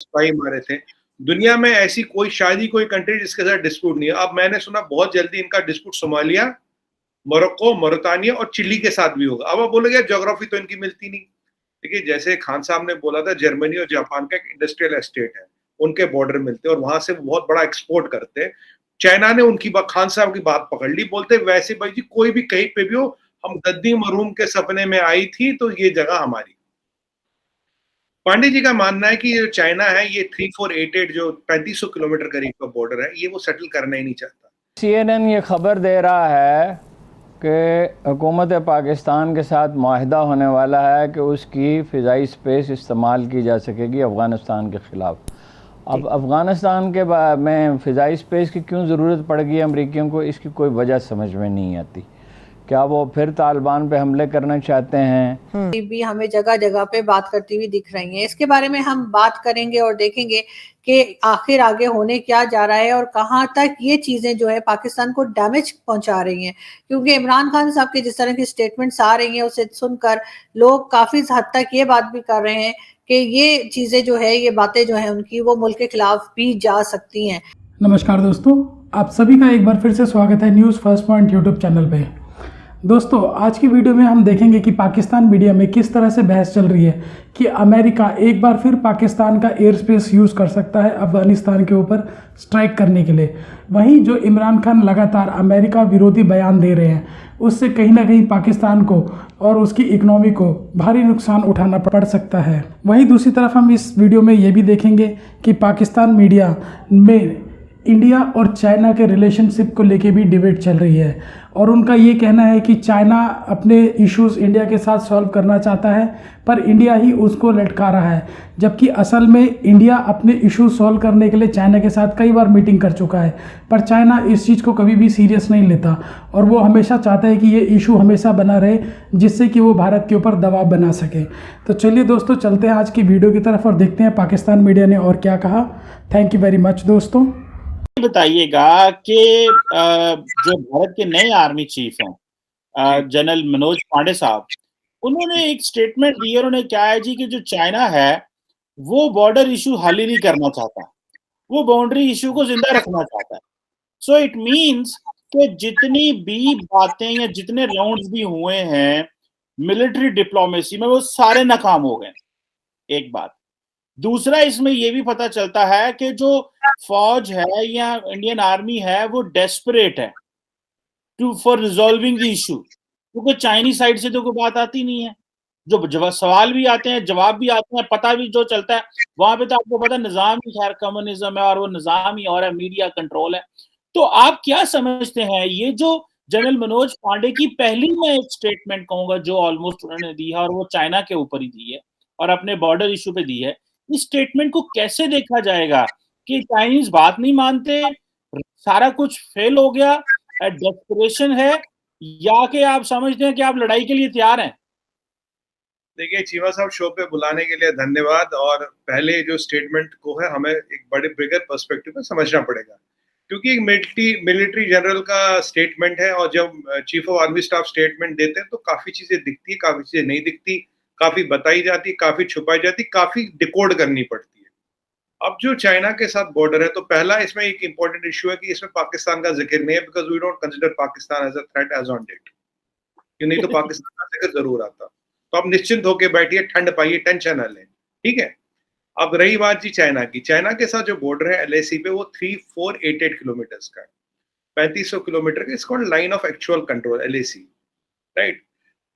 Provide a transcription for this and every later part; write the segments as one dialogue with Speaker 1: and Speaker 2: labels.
Speaker 1: सिपाही मारे थे। दुनिया में ऐसी कोई शायद ही कोई कंट्री जिसके साथ डिस्प्यूट नहीं है। अब मैंने सुना बहुत जल्दी इनका डिस्प्यूट सोमालिया, मोरक्को, मोरितानिया और चिली के साथ भी होगा। अब आप बोलोगे ज्योग्राफी तो इनकी मिलती नहीं। देखिए, जैसे खान साहब ने बोला था, जर्मनी और जापान का एक इंडस्ट्रियल एस्टेट है, उनके बॉर्डर मिलते हैं और वहां से बहुत बड़ा एक्सपोर्ट करते हैं। चाइना ने उनकी बात, खान साहब की बात पकड़ ली, बोलते वैसे भाई जी कोई भी कहीं पे भी हो, हम गद्दी मरूम के सपने में आई थी तो ये जगह हमारी। पांडे जी का मानना है कि जो चाइना है ये 3488 जो 3500 किलोमीटर करीब का बॉर्डर है, ये वो सेटल करना ही नहीं चाहता।
Speaker 2: CNN ये खबर दे रहा है कि हुकूमत पाकिस्तान के साथ माहिदा होने वाला है कि उसकी फ़िज़ाई स्पेस इस्तेमाल की जा सकेगी अफ़गानिस्तान के ख़िलाफ़। अब अफ़गानिस्तान के में फ़िज़ाई स्पेस की क्यों ज़रूरत पड़ गई अमरीकियों को, इसकी कोई वजह समझ में नहीं आती। क्या वो फिर तालिबान पे हमले करना चाहते हैं?
Speaker 3: भी हमें जगह जगह पे बात करती हुई दिख रही हैं। इसके बारे में हम बात करेंगे और देखेंगे कि आखिर आगे होने क्या जा रहा है और कहाँ तक ये चीज़ें जो है पाकिस्तान को डैमेज पहुंचा रही हैं। क्योंकि इमरान खान साहब की जिस तरह की स्टेटमेंट्स आ रही हैं उसे सुनकर लोग काफ़ी हद तक ये बात भी कर रहे हैं कि ये चीज़ें जो है, ये बातें जो हैं उनकी, वो मुल्क के खिलाफ भी जा सकती हैं।
Speaker 4: नमस्कार दोस्तों, आप सभी का एक बार फिर से स्वागत है news first point YouTube channel पे। दोस्तों, आज की वीडियो में हम देखेंगे कि पाकिस्तान मीडिया में किस तरह से बहस चल रही है कि अमेरिका एक बार फिर पाकिस्तान का एयर स्पेस यूज़ कर सकता है अफ़गानिस्तान के ऊपर स्ट्राइक करने के लिए। वहीं जो इमरान खान लगातार अमेरिका विरोधी बयान दे रहे हैं, उससे कहीं ना कहीं पाकिस्तान को और उसकी इकनॉमी को भारी नुकसान उठाना पड़ सकता है। वहीं दूसरी तरफ हम इस वीडियो में ये भी देखेंगे कि पाकिस्तान मीडिया में इंडिया और चाइना के रिलेशनशिप को लेके भी डिबेट चल रही है और उनका ये कहना है कि चाइना अपने इश्यूज़ इंडिया के साथ सॉल्व करना चाहता है पर इंडिया ही उसको लटका रहा है, जबकि असल में इंडिया अपने इश्यूज सॉल्व करने के लिए चाइना के साथ कई बार मीटिंग कर चुका है, पर चाइना इस चीज़ को कभी भी सीरियस नहीं लेता और वो हमेशा चाहता है कि ये इशू हमेशा बना रहे जिससे कि वो भारत के ऊपर दबाव बना सके। तो चलिए दोस्तों, चलते हैं आज की वीडियो की तरफ और देखते हैं पाकिस्तान मीडिया ने और क्या कहा। थैंक यू वेरी मच दोस्तों।
Speaker 5: बताइएगा कि जो भारत के नए आर्मी चीफ हैं जनरल मनोज पांडे साहब, उन्होंने एक स्टेटमेंट दी है। उन्होंने क्या है जी कि जो चाइना है वो बॉर्डर इशू हल ही नहीं करना चाहता, वो बाउंड्री इशू को जिंदा रखना चाहता है। सो इट मींस कि जितनी भी बातें या जितने राउंड्स भी हुए हैं मिलिट्री डिप्लोमेसी में, वो सारे नाकाम हो गए। एक बात। दूसरा, इसमें यह भी पता चलता है कि जो फौज है या इंडियन आर्मी है वो डेस्परेट है फॉर रिजॉल्विंग द इशू, क्योंकि चाइनीज साइड से तो कोई बात आती नहीं है। जो सवाल भी आते हैं, जवाब भी आते हैं, पता भी जो चलता है वहां पे तो आपको पता निजाम ही खैर कम्युनिज्म है और वो निजाम ही और है, मीडिया कंट्रोल है। तो आप क्या समझते हैं ये जो जनरल मनोज पांडे की पहली मैं एक स्टेटमेंट कहूंगा जो ऑलमोस्ट उन्होंने दी है और वो चाइना के ऊपर ही दी है और अपने बॉर्डर इशू पे दी है, इस स्टेटमेंट को कैसे देखा जाएगा कि चाइनीज बात नहीं मानते, सारा कुछ फेल हो गया, डेस्परेशन है, या कि आप समझते हैं कि आप लड़ाई के लिए तैयार हैं?
Speaker 1: देखिए, चीमा साहब शो पे बुलाने के लिए धन्यवाद। और पहले जो स्टेटमेंट को है हमें एक बड़े बिगर पर्सपेक्टिव में समझना पड़ेगा, क्योंकि एक मिलिट्री जनरल का स्टेटमेंट है और जब chief of army staff statement देते हैं तो काफी चीजें दिखती है, काफी चीजें नहीं दिखती, काफी बताई जाती, काफी छुपाई जाती, काफी डिकोड करनी पड़ती है। अब जो चाइना के साथ बॉर्डर है, तो पहला इसमें एक इंपॉर्टेंट इशू है कि इसमें पाकिस्तान का जिक्र नहीं है, because we don't consider Pakistan as a threat as on date. नहीं तो पाकिस्तान का जिक्र जरूर आता। तो आप निश्चिंत होकर बैठिए, ठंड पाइए, टेंशन न लें, ठीक है। अब रही बात जी चाइना की, चाइना के साथ जो बॉर्डर है LAC पे वो 3488 किलोमीटर का है, 3500 किलोमीटर का। इसको line of actual control LAC, right.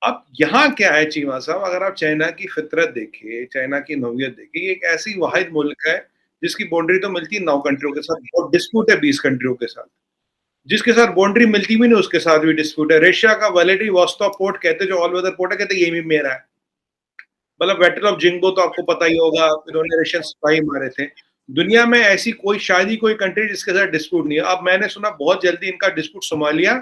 Speaker 1: अब यहाँ क्या है चीमा साहब, अगर आप चाइना की फितरत देखिए, चाइना की नौयत देखिए, एक ऐसी वाहिद मुल्क है जिसकी बाउंड्री तो मिलती है 9 कंट्रियों के साथ और डिस्प्यूट है 20 कंट्रियों के साथ। जिसके साथ बाउंड्री मिलती भी नहीं उसके साथ भी डिस्प्यूट है। रशिया का वैलेडी वॉस्टॉक पोर्ट कहते जो ऑल वेदर पोर्ट है, कहते ये भी मेरा है। मतलब बैटल ऑफ जिंगबो तो आपको पता ही होगा, इन्होंने रशियन सिपाही मारे थे। दुनिया में ऐसी कोई शायद ही कोई कंट्री जिसके साथ डिस्प्यूट नहीं है। अब मैंने सुना बहुत जल्दी इनका डिस्प्यूट सोमालिया,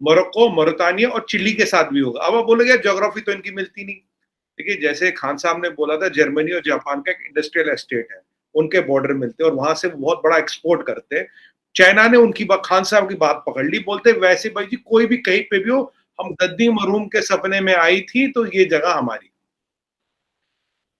Speaker 1: मोरक्को, मोरितानिया और चिली के साथ भी होगा। अब आप बोलोगे ज्योग्राफी तो इनकी मिलती नहीं। देखिए, जैसे खान साहब ने बोला था, जर्मनी और जापान का एक इंडस्ट्रियल एस्टेट है, उनके बॉर्डर मिलते हैं और वहां से बहुत बड़ा एक्सपोर्ट करते हैं। चाइना ने उनकी बात, खान साहब की बात पकड़ ली, बोलते वैसे भाई जी कोई भी कहीं पे भी हो, हम गद्दी मरूम के सपने में आई थी तो ये जगह हमारी।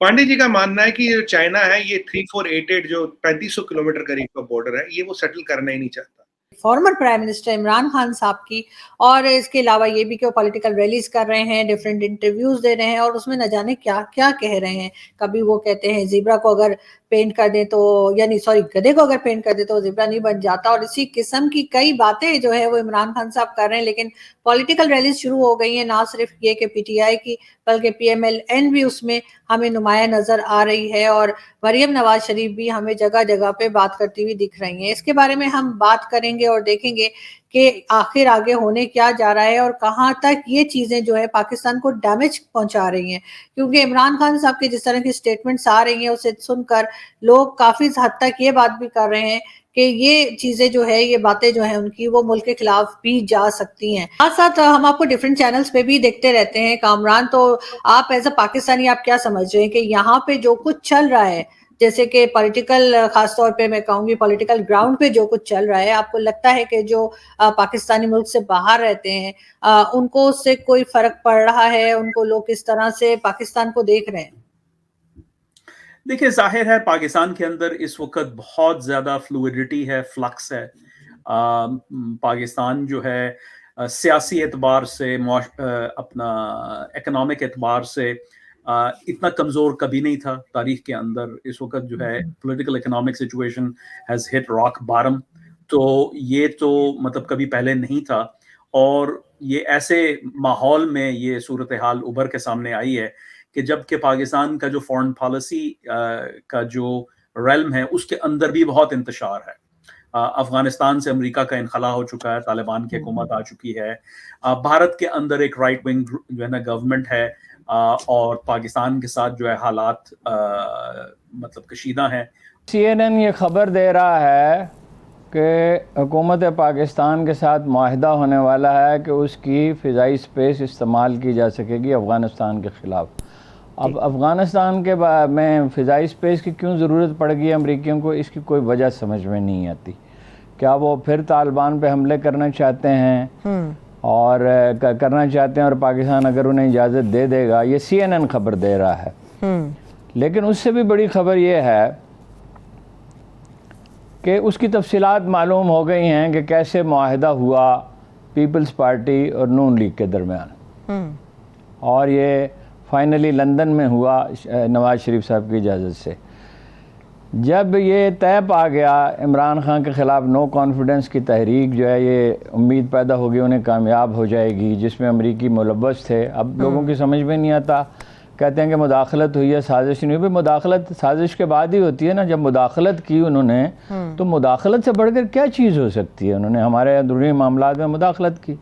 Speaker 1: पांडे जी का मानना है कि जो चाइना है ये 3488 जो 3500 किलोमीटर करीब का बॉर्डर है, ये वो सेटल करना ही नहीं चाहता।
Speaker 3: Former prime minister Imran Khan साहब की, और इसके अलावा ये भी कि वो पॉलिटिकल रैलीज कर रहे हैं, डिफरेंट इंटरव्यूज दे रहे हैं और उसमें न जाने क्या क्या कह रहे हैं। कभी वो कहते हैं ज़ेब्रा को अगर पेंट कर दे तो, यानी सॉरी, गधे को अगर पेंट कर दे तो ज़ेब्रा नहीं बन जाता, और इसी किस्म की कई बातें जो है वो इमरान खान साहब कर रहे हैं। लेकिन पॉलिटिकल रैलीज शुरू हो गई हैं, ना सिर्फ ये कि पीटीआई की बल्कि पीएमएलएन भी उसमें हमें नुमाया नजर आ रही है, और मरियम नवाज शरीफ भी हमें जगह जगह पे बात करती हुई दिख रही हैं। इसके बारे में हम बात करेंगे और देखेंगे कि आखिर आगे होने क्या जा रहा है और कहां तक ये चीजें जो है पाकिस्तान को डैमेज पहुंचा रही हैं। क्योंकि इमरान खान साहब की जिस तरह की स्टेटमेंट्स आ रही हैं उसे सुनकर लोग काफी हद तक ये बात भी कर रहे हैं कि ये चीजें जो है, ये बातें जो है उनकी, वो मुल्क के खिलाफ भी जा सकती हैं। साथ साथ हम आपको डिफरेंट चैनल्स पे भी देखते रहते हैं। कामरान, तो आप एज अ पाकिस्तानी आप क्या समझ रहे हैं कि यहाँ पे जो कुछ चल रहा है, जैसे कि पॉलिटिकल, खासतौर पे मैं कहूंगी पॉलिटिकल ग्राउंड पे जो कुछ चल रहा है, आपको लगता है कि जो पाकिस्तानी मुल्क से बाहर रहते हैं उनको उससे कोई फर्क पड़ रहा है? उनको लोग किस तरह से पाकिस्तान को देख रहे हैं?
Speaker 6: देखिए, जाहिर है पाकिस्तान के अंदर इस वक्त बहुत ज़्यादा फ्लूइडिटी है, फ्लक्स है। पाकिस्तान जो है सियासी एतबार से, अपना इकोनॉमिक एतबार से इतना कमज़ोर कभी नहीं था तारीख के अंदर। इस वक्त जो है political economic situation has hit rock bottom, तो ये तो मतलब कभी पहले नहीं था। और ये ऐसे माहौल में ये सूरत हाल उभर के सामने आई है कि जबकि पाकिस्तान का जो फॉरेन पॉलिसी का जो रेल्म है उसके अंदर भी बहुत इंतशार है। अफगानिस्तान से अमेरिका का इनखला हो चुका है, तालिबान की हुकूमत आ चुकी है, भारत के अंदर एक राइट विंग जो है ना गवर्नमेंट है, और पाकिस्तान के साथ जो है हालात मतलब कशीदा हैं।
Speaker 2: CNN ये खबर दे रहा है कि हुकूमत पाकिस्तान के साथ माहिदा होने वाला है कि उसकी फ़िज़ाई स्पेस इस्तेमाल की जा सकेगी अफ़गानिस्तान के ख़िलाफ़। अब अफ़गानिस्तान के में फ़िज़ाई स्पेस की क्यों ज़रूरत पड़ गई अमरीकियों को, इसकी कोई वजह समझ में नहीं आती। क्या वो फिर तालिबान पे हमले करना चाहते हैं और करना चाहते हैं, और पाकिस्तान अगर उन्हें इजाज़त दे देगा? ये CNN खबर दे रहा है। लेकिन उससे भी बड़ी खबर ये है कि उसकी तफसीलात मालूम हो गई हैं कि कैसे मुआहदा हुआ पीपल्स पार्टी और नून लीग के दरमियान, और ये फाइनली लंदन में हुआ नवाज़ शरीफ साहब की इजाज़त से। जब ये तय पा गया इमरान खान के ख़िलाफ़ नो कॉन्फिडेंस की तहरीक जो है, ये उम्मीद पैदा होगी उन्हें कामयाब हो जाएगी, जिसमें अमरीकी मुलव्वस थे। अब लोगों की समझ में नहीं आता, कहते हैं कि मुदाखलत हुई है, साजिश नहीं हुई। मुदाखलत साजिश के बाद ही होती है ना। जब मुदाखलत की उन्होंने, तो मुदाखलत से बढ़कर क्या चीज़ हो सकती है? उन्होंने हमारे अंदरूनी मामलात में मुदाखलत की।